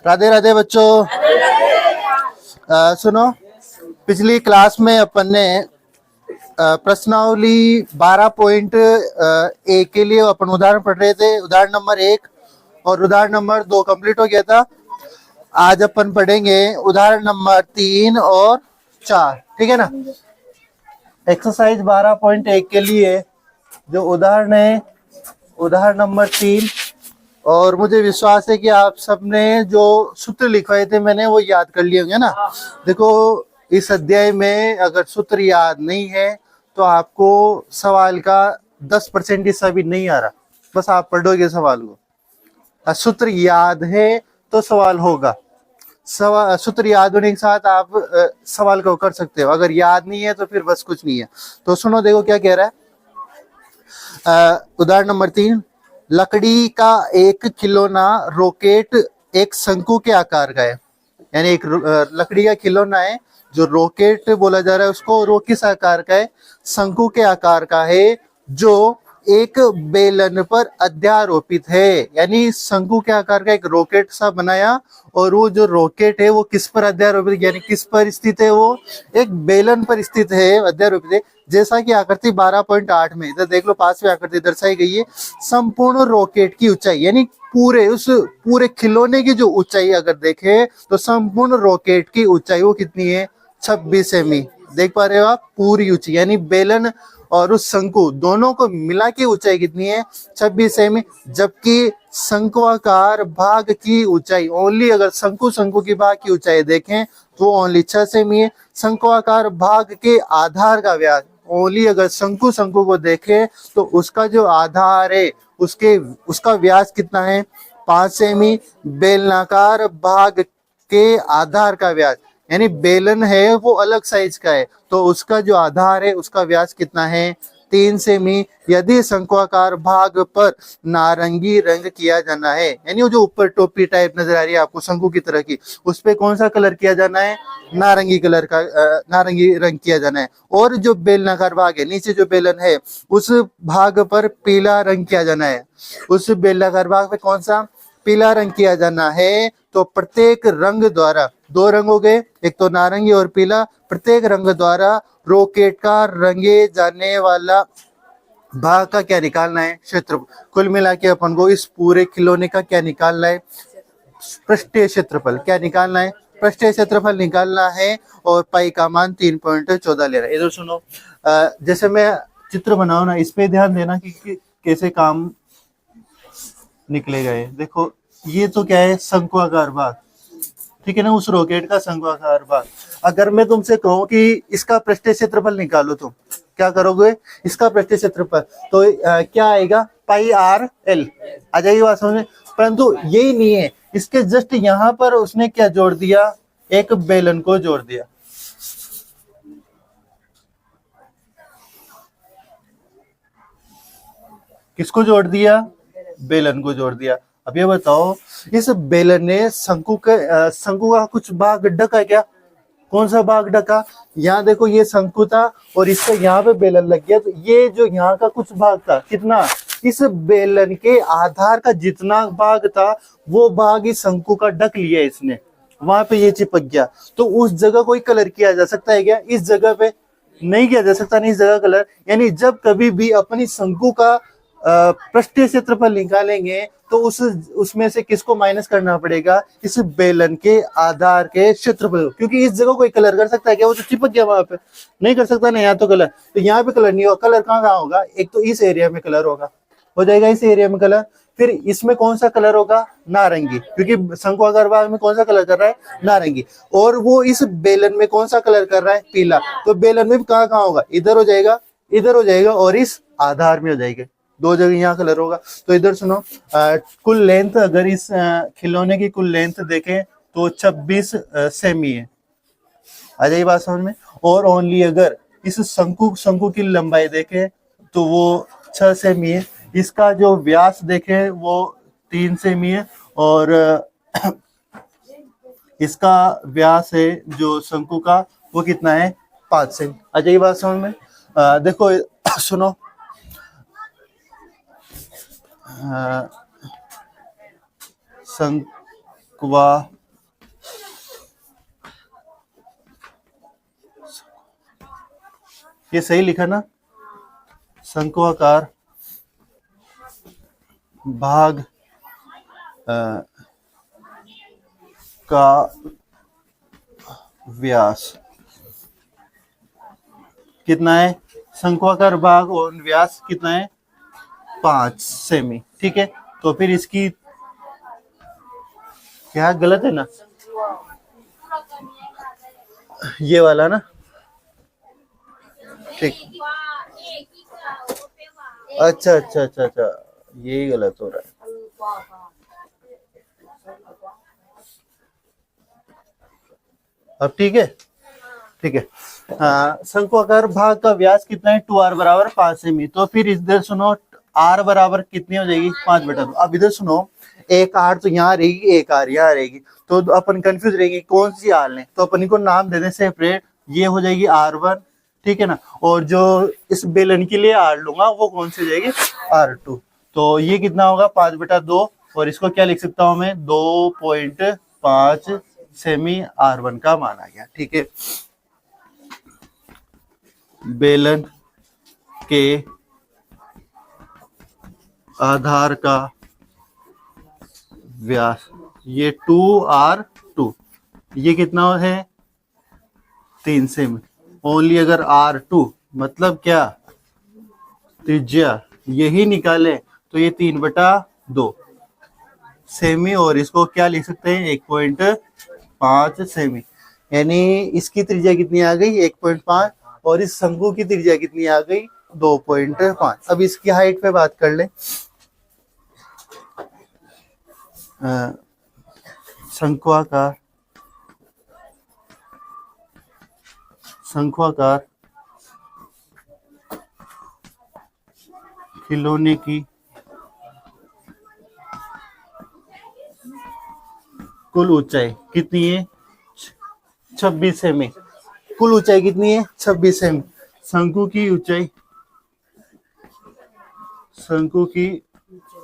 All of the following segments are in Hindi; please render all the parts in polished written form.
राधे राधे बच्चों। सुनो, पिछली क्लास में अपन ने प्रश्नावली 12.1 के लिए अपन उदाहरण पढ़ रहे थे। उदाहरण नंबर 1 और उदाहरण नंबर 2 कंप्लीट हो गया था। आज अपन पढ़ेंगे उदाहरण नंबर 3 और 4, ठीक है ना। एक्सरसाइज 12.1 के लिए जो उदाहरण है उदाहरण नंबर 3, और मुझे विश्वास है कि आप सबने जो सूत्र लिखवाए थे मैंने वो याद कर लिए होंगे ना। देखो, इस अध्याय में अगर सूत्र याद नहीं है तो आपको सवाल का 10% हिस्सा भी नहीं आ रहा। बस आप पढ़ोगे सवाल को, सूत्र याद है तो सवाल होगा। सूत्र याद होने के साथ आप सवाल को कर सकते हो। अगर याद नहीं है तो फिर बस कुछ नहीं है। तो सुनो, देखो क्या कह रहा है। उदाहरण नंबर 3, लकड़ी का एक खिलौना रॉकेट एक शंकु के आकार का है। यानी एक लकड़ी का खिलौना है जो रॉकेट बोला जा रहा है उसको, और वो किस आकार का है? शंकु के आकार का है, जो एक बेलन पर अध्यारोपित है। यानी शंकु के आकार का एक रॉकेट सा बनाया, और वो जो रॉकेट है वो किस पर अध्यारोपित, यानी किस पर स्थित है? वो एक बेलन पर स्थित है, अध्यारोपित है। जैसा कि आकृति 12.8 में इधर देख लो, पास में आकृति दर्शाई गई है। संपूर्ण रॉकेट की ऊंचाई, यानी पूरे खिलौने की जो ऊंचाई अगर देखें तो संपूर्ण रॉकेट की ऊंचाई वो कितनी है? 26 सेमी। देख पा रहे हो आप? पूरी ऊंचाई, यानी बेलन और उस शंकु दोनों को मिला के ऊंचाई कितनी है? 26 सेमी। जबकि शंक्वाकार भाग की ऊंचाई ओनली, अगर शंकु की भाग की ऊंचाई देखें तो ओनली 6 सेमी है। शंक्वाकार भाग के आधार का व्यास ओनली, अगर शंकु को देखें तो उसका जो आधार है उसका व्यास कितना है? 5 सेमी। बेलनाकार भाग के आधार का व्यास, यानी बेलन है वो अलग साइज का है तो उसका जो आधार है उसका व्यास कितना है? 3 सेमी। यदि शंक्वाकार भाग पर नारंगी रंग किया जाना है, यानी वो जो ऊपर टोपी टाइप नजर आ रही है आपको शंकु की तरह की, उस पे कौन सा कलर किया जाना है? नारंगी कलर का, नारंगी रंग किया जाना है। और जो बेलनाकार भाग है, नीचे जो बेलन है उस भाग पर पीला रंग किया जाना है। उस बेलनाकार भाग पे कौन सा? पीला रंग किया जाना है। तो प्रत्येक रंग द्वारा, 2 रंग हो गए, एक तो नारंगी और पीला, प्रत्येक रंग द्वारा रॉकेट का रंगे जाने वाला भाग का क्या निकालना है? क्षेत्र। कुल मिला के अपन को इस पूरे खिलौने का क्या निकालना है? पृष्ठीय क्षेत्रफल। क्या निकालना है? पृष्ठीय क्षेत्रफल निकालना है, और पाई का मान 3.14 ले रहा है। इधर सुनो, जैसे मैं चित्र बनाऊ ना, इस पे ध्यान देना कि कैसे काम निकलेगा। ये देखो, ये तो क्या है? शंक्वाकार भाग, ठीक है ना, उस रॉकेट का शंक्वाकार भाग। अगर मैं तुमसे कहूं कि इसका पृष्ठीय क्षेत्रफल निकालो, तुम क्या करोगे? इसका पृष्ठीय क्षेत्रफल तो क्या आएगा? पाई आर एल आ जाएगी बात समझ में। परंतु यही नहीं है, इसके जस्ट यहाँ पर उसने क्या जोड़ दिया? एक बेलन को जोड़ दिया। किसको जोड़ दिया? बेलन को जोड़ दिया। अब ये बताओ, इस बेलन ने शंकु का कुछ भाग ढका क्या? कौन सा भाग ढका? यहाँ देखो, ये शंकु था और इससे यहाँ पे बेलन लग गया, तो ये जो यहाँ का कुछ भाग था, कितना? इस बेलन के आधार का जितना भाग था वो भाग इस शंकु का ढक लिया इसने, वहां पे ये चिपक गया। तो उस जगह कोई कलर किया जा सकता है क्या? इस जगह पे नहीं किया जा सकता, नहीं इस जगह कलर। यानी जब कभी भी अपनी शंकु का पृष्ठीय क्षेत्रफल निकालेंगे तो उसमें से किसको माइनस करना पड़ेगा? इस बेलन के आधार के क्षेत्रफल, क्योंकि इस जगह कोई कलर कर सकता है क्या? वो तो चिपक गया वहां पे, नहीं कर सकता ना। यहाँ तो कलर, तो यहाँ पे कलर नहीं होगा। कलर कहाँ होगा? एक तो इस एरिया में कलर होगा, हो जाएगा इस एरिया में कलर। फिर इसमें कौन सा कलर होगा? नारंगी, क्योंकि शंक्वाकार भाग में कौन सा कलर कर रहा है? नारंगी। और वो इस बेलन में कौन सा कलर कर रहा है? पीला। तो बेलन में कहाँ होगा? इधर हो जाएगा, इधर हो जाएगा, और इस आधार में हो जाएगा। 2 जगह यहाँ कलर होगा। तो इधर सुनो, कुल लेंथ, अगर इस खिलौने की कुल लेंथ देखें तो 26 सेमी है। आ जाइए बात समझ में। और ओनली अगर इस शंकु की लंबाई देखें तो वो 6 सेमी है। इसका जो व्यास देखें वो 3 सेमी है, और इसका व्यास है जो शंकु का वो कितना है? 5 सेमी। आ जाइए बात समझ में। देखो सुनो, क्वा ये सही लिखा ना, शंक्वाकार भाग का व्यास कितना है? शंक्वाकार भाग और व्यास कितना है? 5 सेमी। ठीक है, तो फिर इसकी क्या गलत है ना, ये वाला ना, ठीक। अच्छा अच्छा अच्छा अच्छा, ये गलत हो रहा है। अब ठीक है, ठीक है। शंक्वाकार भाग का व्यास कितना है? 2r बराबर 5 सेमी। तो फिर इधर सुनो, r बराबर कितनी हो जाएगी? 5/2। अब इधर सुनो, एक r तो यहाँ रहेगी, एक r यहाँ रहेगी, तो अपन कंफ्यूज रहेंगे कौन सी r लें, तो अपन को नाम दे दें सेपरेट। ये हो जाएगी r1, ठीक है ना, और जो इस बेलन के लिए r लूंगा वो कौन सी हो जाएगी? r2। तो ये कितना होगा? 5/2, और इसको क्या लिख सकता हूं मैं? 2.5 सेमी r1 का मान आ गया। ठीक है, बेलन के आधार का व्यास ये 2r2, ये कितना है? 3 सेमी। ओनली अगर r2 मतलब क्या? त्रिज्या यही निकाले तो ये 3/2 सेमी, और इसको क्या लिख सकते हैं? 1.5 सेमी। यानी इसकी त्रिज्या कितनी आ गई? 1.5, और इस शंकु की त्रिज्या कितनी आ गई? 2.5। अब इसकी हाइट पे बात कर ले। शंक्वाकार खिलौने की कुल ऊंचाई कितनी है? 26 सेमी। कुल ऊंचाई कितनी है? 26 सेमी। शंकु की ऊंचाई, शंकु की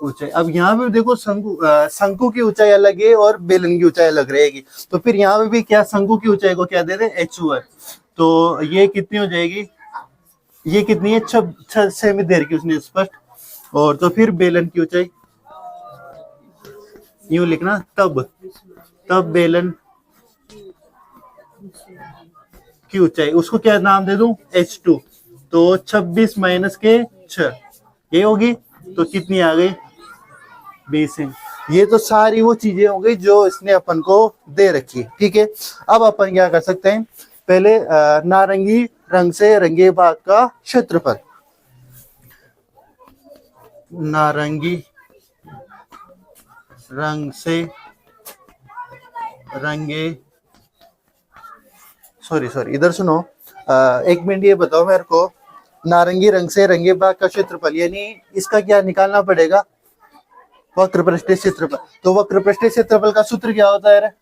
ऊंचाई, अब यहाँ पे देखो, शंकु की ऊंचाई अलग है और बेलन की ऊंचाई अलग रहेगी। तो फिर यहाँ पे भी क्या, शंकु की ऊंचाई को क्या दे रहे? h2। तो ये कितनी हो जाएगी? ये कितनी है? 6 सेमी दे रखी उसने स्पष्ट। और तो फिर बेलन की ऊंचाई यूं लिखना, तब बेलन की ऊंचाई, उसको क्या नाम दे दूं? h2। तो 26 माइनस के 6 ये होगी, तो कितनी आ गई? 20 इंच। ये तो सारी वो चीजें हो गई जो इसने अपन को दे रखी। ठीक है, अब अपन क्या कर सकते हैं? पहले नारंगी रंग से रंगे भाग का क्षेत्रफल, नारंगी रंग से रंगे, सॉरी इधर सुनो, एक मिनट, ये बताओ मेरे को, नारंगी रंग से रंगे भाग का क्षेत्रफल, यानी इसका क्या निकालना पड़ेगा? वक्र पृष्ठीय क्षेत्रफल। तो वक्र पृष्ठीय क्षेत्रफल का सूत्र क्या होता है?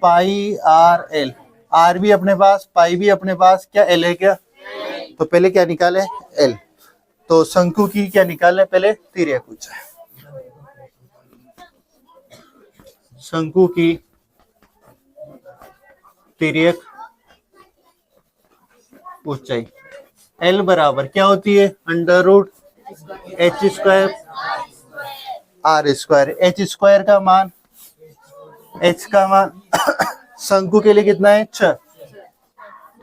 पाई आर एल। आर भी अपने पास, पाई भी अपने पास, क्या एल है क्या? तो पहले क्या निकाले? एल। तो शंकु की क्या निकाले? पहले तिर्यक ऊंचाई। शंकु की तिर्यक ऊंचाई एल बराबर क्या होती है? √h² r²। h² का मान, h का मान शंकु के लिए कितना है? 6,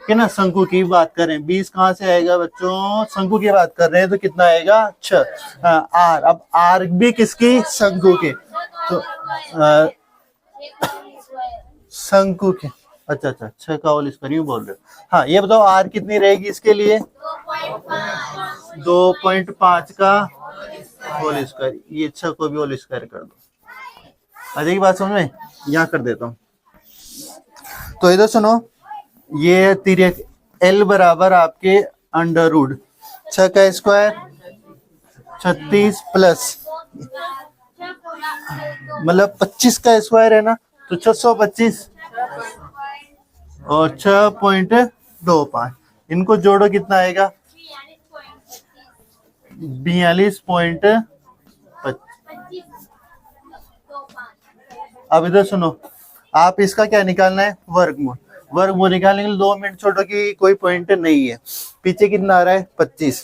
है ना। शंकु की बात करें, 20 कहां से आएगा बच्चों? शंकु की बात कर रहे हैं तो कितना आएगा? 6। आर, अब आर भी किसकी? शंकु के। तो शंकु के, अच्छा 6 का होल स्क्वायर यूं बोल रहे हो। हाँ, ये बताओ आर कितनी रहेगी इसके लिए? 2.5 का होल स्क्वायर। ये 6 को भी होल स्क्वायर कर दो। आ जाएगी बात समझ में? यहाँ कर देता हूँ। तो इधर सुनो, ये तिर्यक एल बराबर आपके √6 का स्क्वायर 36 प्लस, मतलब 25 का स्क्वायर है ना, तो 625 और 6.25, इनको जोड़ो कितना आएगा? 42.25। अब इधर सुनो, आप इसका क्या निकालना है, वर्गमूल। वर्गमूल निकालने के लिए 2 मिनट छोड़ो की कोई पॉइंट नहीं है। पीछे कितना आ रहा है 25,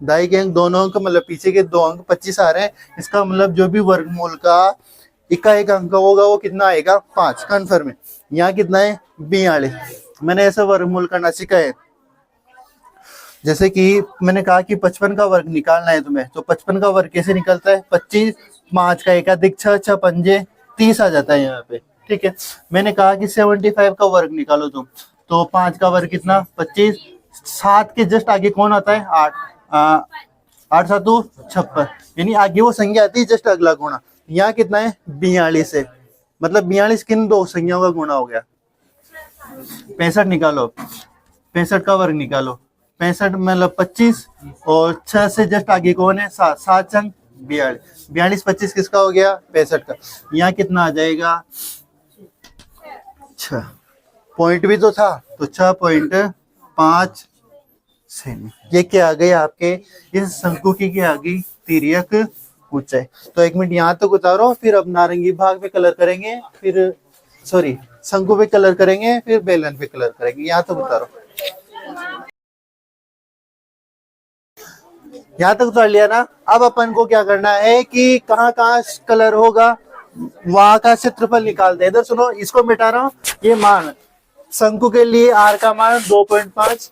दाई के अंक दोनों अंक मतलब पीछे के 2 अंक 25 आ रहे हैं। इसका मतलब जो भी वर्गमूल का इकाई का अंक होगा वो कितना आएगा 5, कन्फर्म है। यहाँ कितना है 42। मैंने ऐसा वर्गमूल करना सीखा है, जैसे कि मैंने कहा कि 55 का वर्ग निकालना है तुम्हें, तो 55 का वर्ग कैसे निकलता है, 25, 5 का एकाधिक 6, 6 पंजे 30 आ जाता है यहाँ पे, ठीक है। मैंने कहा कि 75 का वर्ग निकालो तुम, तो 5 का वर्ग कितना 25, 7 के जस्ट आगे कौन आता है 8, 8 7 56, यानी आगे वो संख्या आती है जस्ट अगला गुणा। यहाँ कितना है 42 है, मतलब 42 किन दो संख्याओं का गुणा हो गया। 65 निकालो, 65 का वर्ग निकालो, 65 मतलब 25 और 6 से जस्ट आगे कौन है 7, 7 चंग 42, 42 25 किसका हो गया 65 का। यहाँ कितना आ जाएगा 6, पॉइंट भी तो था तो 6.5 सेमी। ये क्या आ गई आपके इस शंकु की क्या आ गई तिर्यक ऊंचाई। तो 1 मिनट यहाँ तक उतारो, फिर अब नारंगी भाग पे कलर करेंगे, फिर सॉरी शंकु पे कलर करेंगे, फिर बेलन पे कलर करेंगे। यहाँ तक उतारो, यहाँ तक उतार लिया ना। अब अपन को क्या करना है कि कहाँ कहाँ कलर होगा वहां का क्षेत्रफल निकालते हैं। इधर सुनो, इसको मिटा रहा हूँ। ये मान शंकु के लिए आर का मान 2.5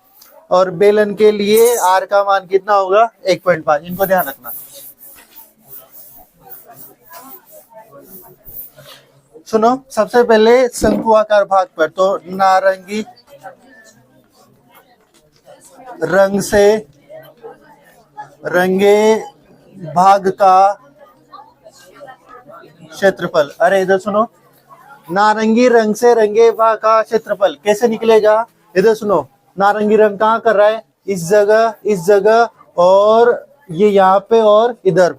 और बेलन के लिए आर का मान कितना होगा 1.5, इनको ध्यान रखना। सुनो, सबसे पहले शंकु आकार भाग पर, तो नारंगी रंग से रंगे भाग का क्षेत्रफल। अरे इधर सुनो, नारंगी रंग से रंगे भाग का क्षेत्रफल कैसे निकलेगा। इधर सुनो, नारंगी रंग कहाँ कर रहा है, इस जगह और ये यहाँ पे और इधर,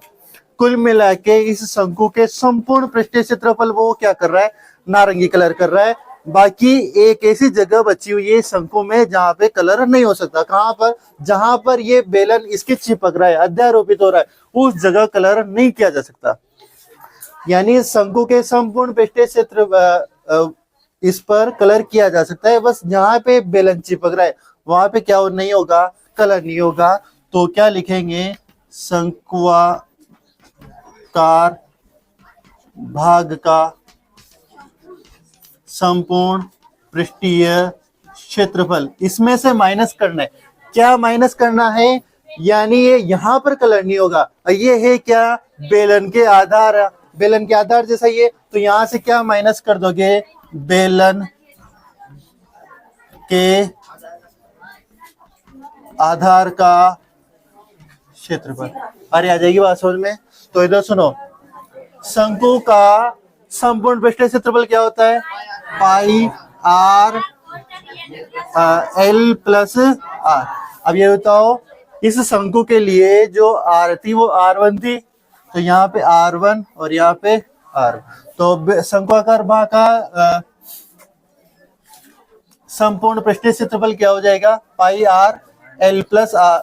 कुल मिला के इस शंकु के संपूर्ण पृष्ठीय क्षेत्रफल वो क्या कर रहा है नारंगी कलर कर रहा है। बाकी एक ऐसी जगह बची हुई है शंकु में जहां पे कलर नहीं हो सकता। कहां पर, जहां पर ये बेलन इसके चिपक रहा है, अध्यारोपित हो रहा है, उस जगह कलर नहीं किया जा सकता। यानी शंकु के संपूर्ण पृष्ठीय क्षेत्र इस पर कलर किया जा सकता है, बस जहां पे बेलन चिपक रहा है वहां पे क्या नहीं होगा, कलर नहीं होगा। तो क्या लिखेंगे, शंक्वाकार भाग का संपूर्ण पृष्ठीय क्षेत्रफल। इसमें से माइनस करना है, क्या माइनस करना है, यानी ये यहां पर कलर नहीं होगा। ये है क्या, बेलन के आधार, बेलन के आधार जैसा ये, तो यहां से क्या माइनस कर दोगे, बेलन के आधार का क्षेत्रफल। अरे आ जाएगी बात समझ में। तो इधर सुनो, शंकु का संपूर्ण पृष्ठीय क्षेत्रफल क्या होता है, पाई आर एल प्लस आर। अब ये बताओ, इस शंकु के लिए जो आर थी वो R1 थी, तो यहाँ पे R1 और यहाँ पे R, तो शंक्वाकार भाग का संपूर्ण पृष्ठीय क्षेत्रफल क्या हो जाएगा, पाई आर एल प्लस आर,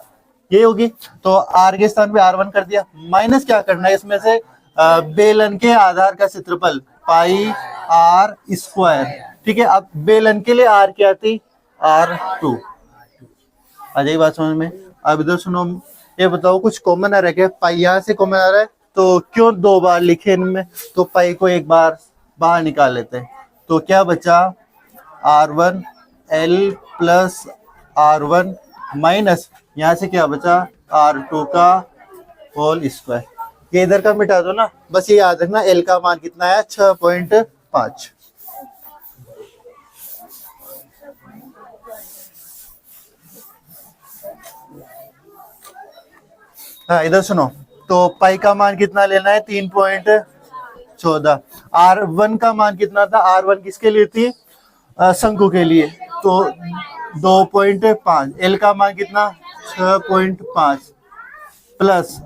ये होगी। तो आर के स्थान पे R1 कर दिया, माइनस क्या करना है इसमें से, बेलन के आधार का क्षेत्रफल पाई आर स्क्वायर, ठीक है। अब बेलन के लिए आर क्या थी, R2। आ जाएगी बात समझ में। अब इधर सुनो, ये बताओ कुछ कॉमन आ रहा है क्या, पाई यहाँ से कॉमन आ रहा है, तो क्यों 2 बार लिखे इनमें, तो पाई को एक बार बाहर निकाल लेते हैं। तो क्या बचा, R1 L plus R1 minus यहाँ से क्या बचा, R2 का होल स्क्वायर। ये इधर का मिटा दो ना, बस ये याद रखना L का मान कितना है 6.5। हाँ इधर सुनो, तो पाई का मान कितना लेना है 3.14। R1 का मान कितना था, R1 किसके लिए थी, शंकु के लिए, तो 2.5। L का मान कितना 6.5 प्लस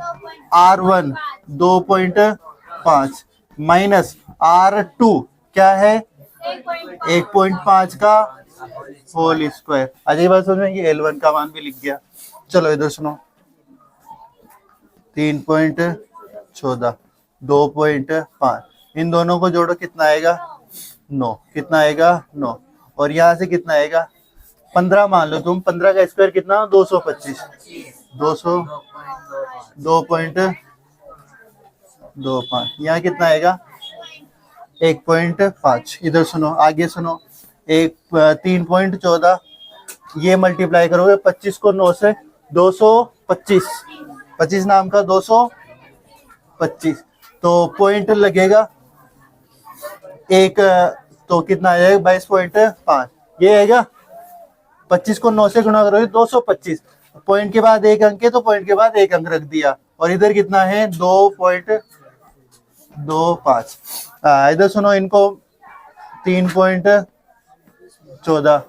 R1 2.5 माइनस R2 क्या है 1.5 का होल स्क्वायर। अजय बात समझ में, ये L1 का मान भी लिख गया। चलो इधर सुनो, 3.14 2.5 इन दोनों को जोड़ो कितना आएगा 9, कितना आएगा 9, और यहाँ से कितना आएगा 15 मान लो तुम, 15 का स्क्वायर कितना 225, 200 2.25, यहाँ कितना आएगा 1.5। इधर सुनो, आगे सुनो, 3.14, ये मल्टीप्लाई करोगे 25 को 9 से, 225, 25 नाम का 225, तो पॉइंट लगेगा एक, तो कितना आ जाएगा 22.5, ये आएगा। 25 को 9 से गुणा करोगे 225, पॉइंट के बाद एक अंक है तो पॉइंट के बाद एक अंक रख दिया, और इधर कितना है 2.25। इधर सुनो, इनको 3.14,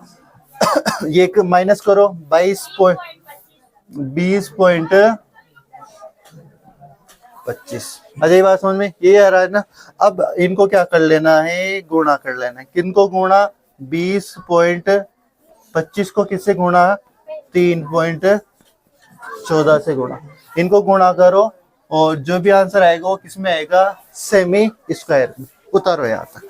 ये माइनस करो 20.25। अजय बात समझ में ये आ रहा है ना। अब इनको क्या कर लेना है, गुणा कर लेना है। किनको गुणा, 20.25 को किससे गुणा, 3.14 से गुणा। इनको गुणा करो और जो भी आंसर आएगा वो किसमें आएगा, सेमी स्क्वायर में। उतारो यहाँ तक।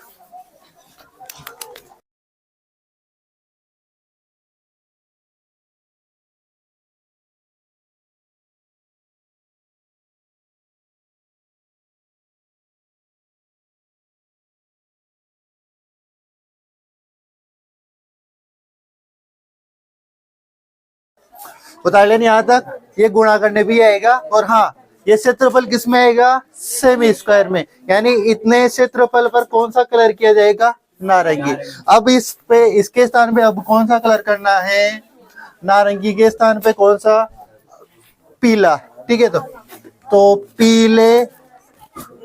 उतार लेने यहाँ तक। ये गुणा करने भी आएगा, और हाँ ये क्षेत्रफल किस में आएगा, सेमी स्क्वायर में। यानी इतने क्षेत्रफल पर कौन सा कलर किया जाएगा, नारंगी। अब इस पे, इसके स्थान पे अब कौन सा कलर करना है, नारंगी के स्थान पे कौन सा, पीला। ठीक है, तो पीले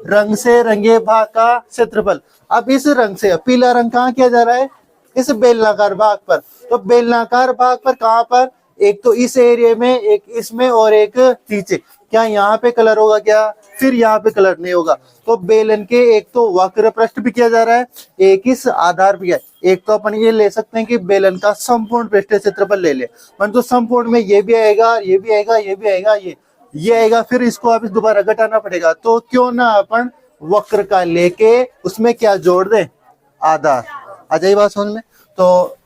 रंग से रंगे भाग का क्षेत्रफल। अब इस रंग से, पीला रंग कहाँ किया जा रहा है, इस बेलनाकार भाग पर। तो बेलनाकार भाग पर कहाँ पर, एक तो इस एरिया में, एक इसमें, और एक नीचे। क्या यहाँ पे कलर होगा क्या, फिर यहाँ पे कलर नहीं होगा। तो बेलन के एक तो वक्र पृष्ठ भी किया जा रहा है, एक इस आधार भी है। एक तो अपन ये ले सकते हैं कि बेलन का संपूर्ण पृष्ठीय क्षेत्रफल ले ले, परंतु संपूर्ण में ये भी आएगा, ये भी आएगा, ये भी आएगा, ये आएगा, फिर इसको वापस दोबारा घटाना पड़ेगा। तो क्यों ना अपन वक्र का लेके उसमें क्या जोड़ दें, आधार। आ जाइए बात समझ में। तो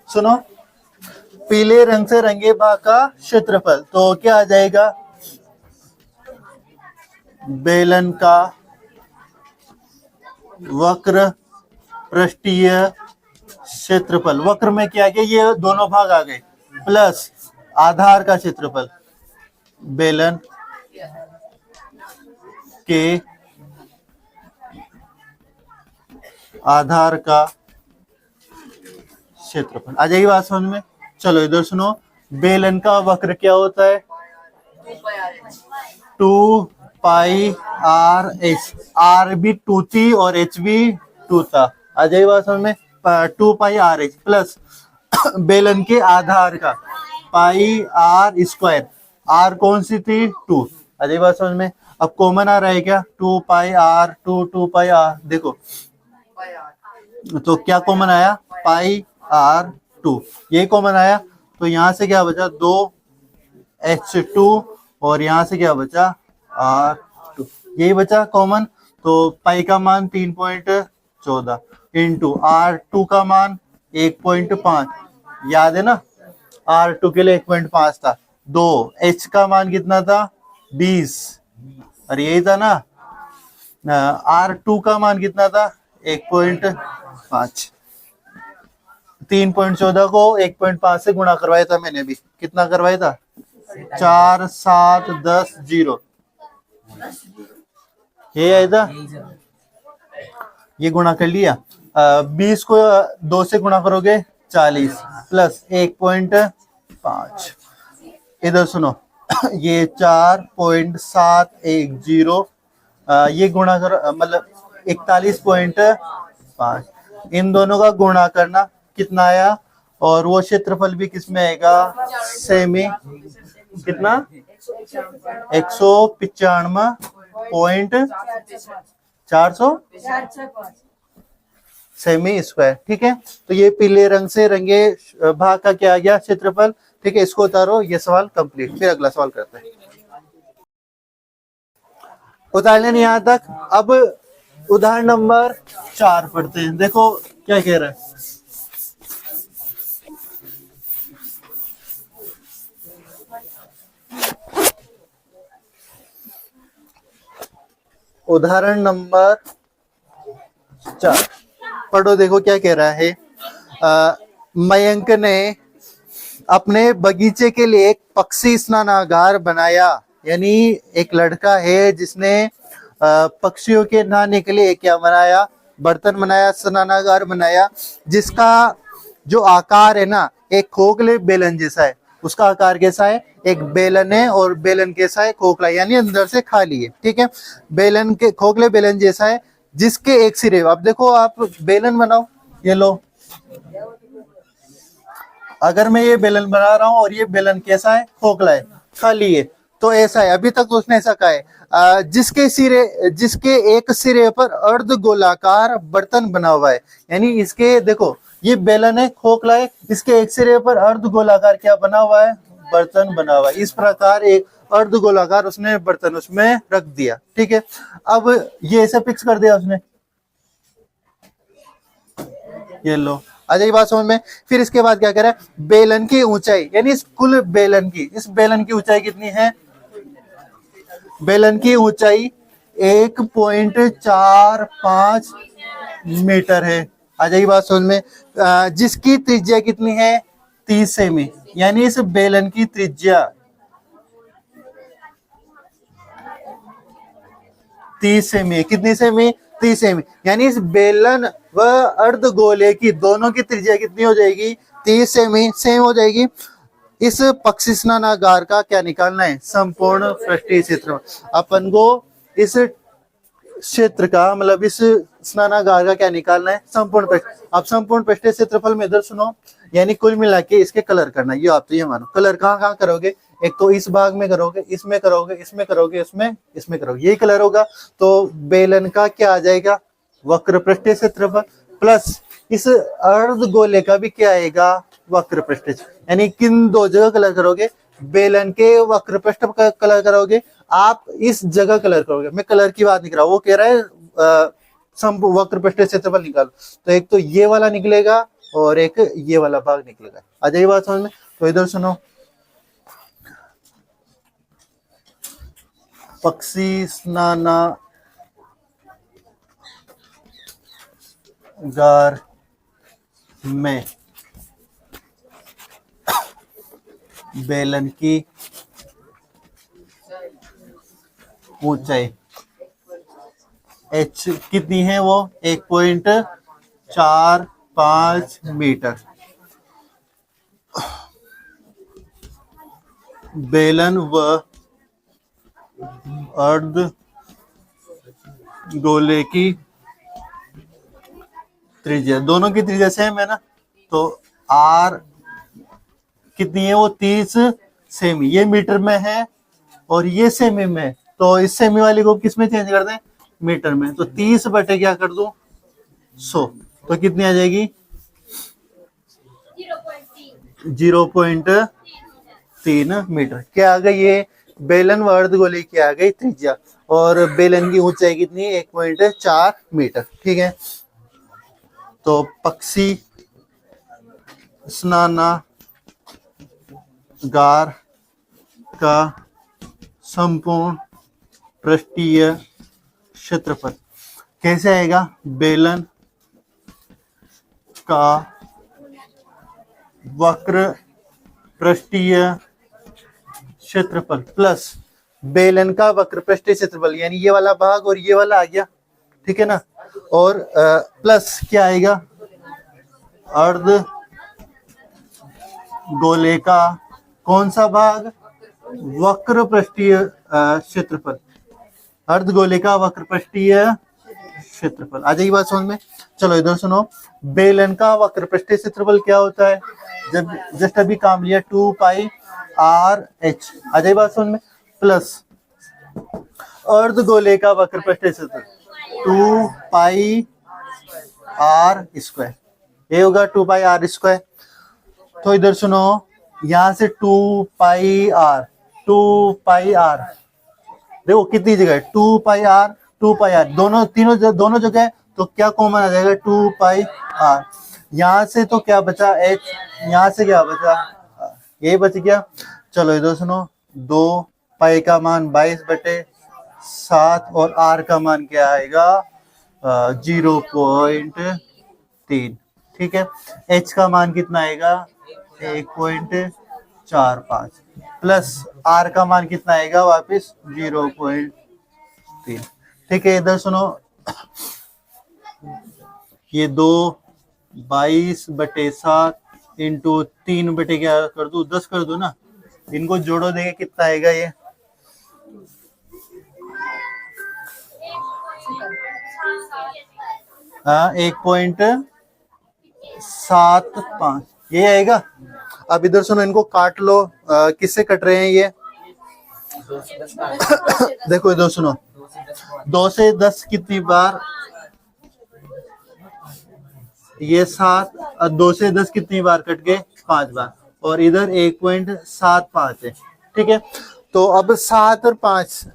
सुनो, पीले रंग से रंगे भाग का क्षेत्रफल, तो क्या आ जाएगा, बेलन का वक्र पृष्ठीय क्षेत्रफल। वक्र में क्या गया, ये दोनों भाग आ गए, प्लस आधार का क्षेत्रफल, बेलन के आधार का क्षेत्रफल। आ जाएगी बात समझ में। चलो इधर सुनो, बेलन का वक्र क्या होता है, 2 पाई आर एच, आर भी 2 थी और एच भी 2 था। आ जाएगी बात समझ में। 2 पाई आर एच प्लस बेलन के आधार का पाई आर स्क्वायर, आर कौन सी थी 2। आ जाएगी बात समझ में। अब कॉमन आ रहा है क्या, 2 पाई आर 2 पाई आर, देखो तो क्या कॉमन आया, पाई आर 2, ये कॉमन आया। तो यहाँ से क्या बचा, 2h2, और यहाँ से क्या बचा, r2, यही बचा कॉमन। तो पाई का मान 3.14 इंटू r2 का मान 1.5, याद है ना, r2 के लिए 1.5 था। 2h का मान कितना था, 20, और यही था ना। r2 का मान कितना था, 1.5। 3.14 को 1.5 से गुणा करवाया था मैंने भी, कितना करवाया था, 4 7 10 0, ये आया था, ये गुणा कर लिया। 20 को 2 से गुणा करोगे 40 प्लस 1.5। इधर सुनो, ये 4.710, ये गुणा करो, मतलब 41.5। इन दोनों का गुणा करना कितना आया, और वो क्षेत्रफल भी किसमें आएगा, सेमी, कितना 195.400 सेमी स्क्वायर। ठीक है, तो ये पीले रंग से रंगे भाग का क्या आ गया, क्षेत्रफल ठीक है, इसको उतारो, ये सवाल कंप्लीट। फिर अगला सवाल करते हैं। उतार लें यहाँ तक। अब उदाहरण नंबर 4 पढ़ते हैं। देखो क्या कह रहा है। उदाहरण नंबर 4 पढ़ो। देखो क्या कह रहा है। मयंक ने अपने बगीचे के लिए एक पक्षी स्नानागार बनाया। यानी एक लड़का है जिसने पक्षियों के नहाने के लिए क्या बनाया, बर्तन बनाया, स्नानागार बनाया, जिसका जो आकार है ना, एक खोखले बेलन जैसा है। उसका आकार कैसा है, एक बेलन है और बेलन कैसा है, खोखला, यानी अंदर से खाली है। ठीक है, बेलन के खोखले बेलन जैसा है, जिसके एक सिरे, अब देखो आप बेलन बनाओ, ये लो, अगर मैं ये बेलन बना रहा हूं और ये बेलन कैसा है, खोखला है, खाली है, तो ऐसा है। अभी तक तो उसने ऐसा कहा है जिसके एक सिरे पर अर्ध गोलाकार बर्तन बना हुआ है। यानी इसके देखो, ये बेलन है, खोखला है, इसके एक सिरे पर अर्ध गोलाकार क्या बना हुआ है, बर्तन बना हुआ है। इस प्रकार एक अर्ध गोलाकार उसने बर्तन उसमें रख दिया। ठीक है, अब ये ऐसे फिक्स कर दिया उसने, ये लो, आ जाइए बात समझ में। फिर इसके बाद क्या कह रहा है, बेलन की ऊंचाई, यानी इस कुल बेलन की, इस बेलन की ऊंचाई कितनी है, बेलन की ऊंचाई 1.45 मीटर है। आ जाइए बात समझ में। जिसकी त्रिज्या कितनी है, 30 सेमी। यानी इस बेलन की त्रिज्या 30 सेमी। कितनी सेमी, 30 सेमी। यानी इस बेलन व अर्धगोले की दोनों की त्रिज्या कितनी हो जाएगी, 30 सेमी, सेम हो जाएगी। इस पक्षी स्नानागार का क्या निकालना है, संपूर्ण पृष्ठीय क्षेत्र। अपन को इस क्षेत्र का, मतलब इस स्नानागार का क्या निकालना है, संपूर्ण पृष्ठ। अब संपूर्ण पृष्ठीय क्षेत्रफल में इधर सुनो, यानी कुल मिला के इसके कलर करना। ये आप तो ये मानो, कलर कहाँ कहाँ करोगे, एक तो इस भाग में करोगे, इसमें करोगे, इसमें करोगे, इसमें करोगे, यही कलर होगा। तो बेलन का क्या आ जाएगा, वक्र पृष्ठीय क्षेत्रफल, प्लस इस अर्धगोले का भी क्या आएगा, वक्र पृष्ठीय। यानी किन दो जगह कलर करोगे, बेलन के वक्र पृष्ठ का कलर करोगे, आप इस जगह कलर करोगे। मैं कलर की बात नहीं कर रहा, वो कह रहा है वक्र पृष्ठीय क्षेत्रफल निकालो। तो एक तो ये वाला निकलेगा और एक ये वाला भाग निकलेगा। आ जाइए बात समझ में। तो इधर सुनो, पक्षी स्नानागार में बेलन की ऊंचाई h कितनी है, वो 1.45 मीटर। बेलन व अर्ध गोले की त्रिज्या, दोनों की त्रिज्या सेम है ना, तो r कितनी है, वो 30 सेमी। ये मीटर में है और ये सेमी में, तो इस सेमी वाली को किस में चेंज कर दें, मीटर में। तो 30 बटे क्या कर दूं, 100, तो कितनी आ जाएगी, 0.3 मीटर। क्या आ गई, ये बेलन व अर्धगोले की आ गई त्रिज्या, और बेलन की ऊंचाई कितनी, 1.4 मीटर। ठीक है, तो पक्षी स्नानागार का संपूर्ण पृष्ठीय क्षेत्रफल कैसे आएगा, बेलन का वक्र पृष्ठीय क्षेत्रफल प्लस बेलन का वक्र पृष्ठीय क्षेत्रफल, यानी ये वाला भाग और ये वाला आ गया। ठीक है ना, और प्लस क्या आएगा, अर्ध गोले का कौन सा भाग, वक्र पृष्ठीय क्षेत्रफल, अर्धगोले का वक्र पृष्ठीय क्षेत्रफल। आ जाइए बात समझ में। चलो इधर सुनो, बेलन का वक्र पृष्ठीय क्षेत्रफल क्या होता है, जब जस्ट अभी काम लिया 2 पाई आर एच। आ जाइए बात समझ में, प्लस अर्धगोले का वक्र पृष्ठीय क्षेत्रफल 2 पाई आर स्क्वायर, ये होगा 2 पाई आर स्क्वायर। तो इधर सुनो, यहाँ से 2 पाई आर, 2 पाई आर, देखो कितनी जगह है, 2 पाई आर, 2 पाई आर, दोनों जगह है, तो क्या कॉमन आ जाएगा, 2 पाई आर। यहाँ से तो क्या बचा एच, यहाँ से क्या बचा, यही बच गया। चलो इधर सुनो, 2 पाई का मान 22/7 और आर का मान क्या आएगा, 0.3। ठीक है, एच का मान कितना आएगा, 1.45 प्लस आर का मान कितना आएगा, वापस 0.3। ठीक है, इधर सुनो, ये 22/7 इंटू 3 क्या कर दू, 10 कर दू ना, इनको जोड़ो, देखे कितना आएगा ये, हाँ 1.75 ये आएगा। अब इधर सुनो, इनको काट लो, किससे कट रहे हैं ये देखो इधर सुनो, 2 से 10 कितनी बार, ये 7, 2 से 10 कितनी बार कट गए, 5 बार, और इधर 1.75 है। ठीक है, तो अब 7 और 5,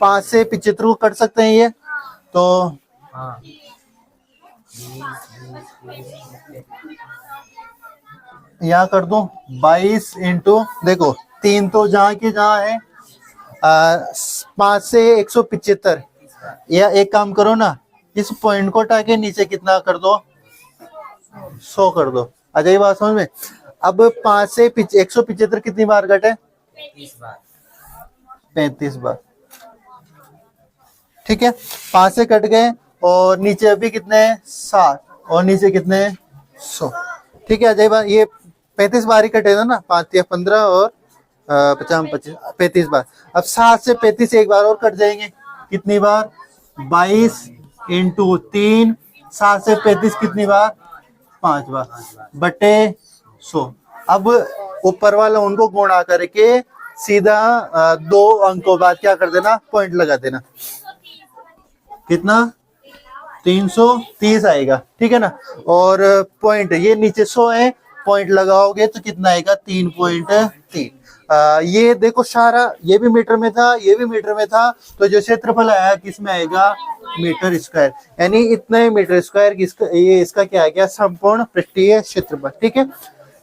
5 से 75 को कट सकते हैं ये, तो यहाँ कर दो 22 इंटू, देखो 3 तो जहाँ के जहाँ है, 5 से 175, या एक काम करो ना, इस पॉइंट को हटा के नीचे कितना कर दो, 100 कर दो। आ जाइए बात समझ में। अब 5 से 175 कितनी बार कटे, 35 बार। ठीक है, 5 से कट गए, और नीचे अभी कितने हैं, 7, और नीचे कितने हैं, 100। ठीक है, आ जाइए बात, ये 35 बार ही कटेगा ना, 5 या 15 और 50 25, 35 बार। अब 7 से 35 एक बार और कट जाएंगे, कितनी बार, 22 इंटू 3, 7 से 35 कितनी बार, 5 बार बटे 100। अब ऊपर वाला उनको गुणा करके सीधा 2 अंकों बाद क्या कर देना, पॉइंट लगा देना, कितना 330 आएगा। ठीक है ना, और पॉइंट ये नीचे 100 है, पॉइंट लगाओगे तो कितना आएगा, 3.3। ये देखो सारा, ये भी मीटर में था, ये भी मीटर में था, तो जो क्षेत्रफल आया किसमें आएगा, मीटर स्क्वायर, यानी इतने मीटर स्क्वायर ये इसका क्या आ गया, संपूर्ण पृष्ठीय क्षेत्रफल। ठीक है,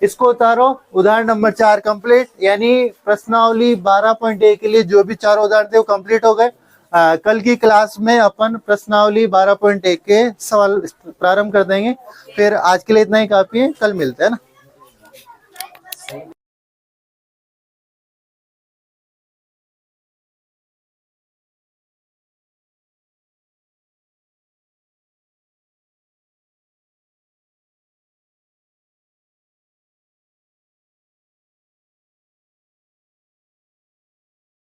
इसको उतारो, उदाहरण नंबर 4 कंप्लीट, यानी प्रश्नावली 12.1 के लिए जो भी 4 उदाहरण थे वो कंप्लीट हो गए। कल की क्लास में अपन प्रश्नावली 12.1 के सवाल प्रारंभ कर देंगे। फिर आज के लिए इतना ही काफी है, कल मिलते हैं ना।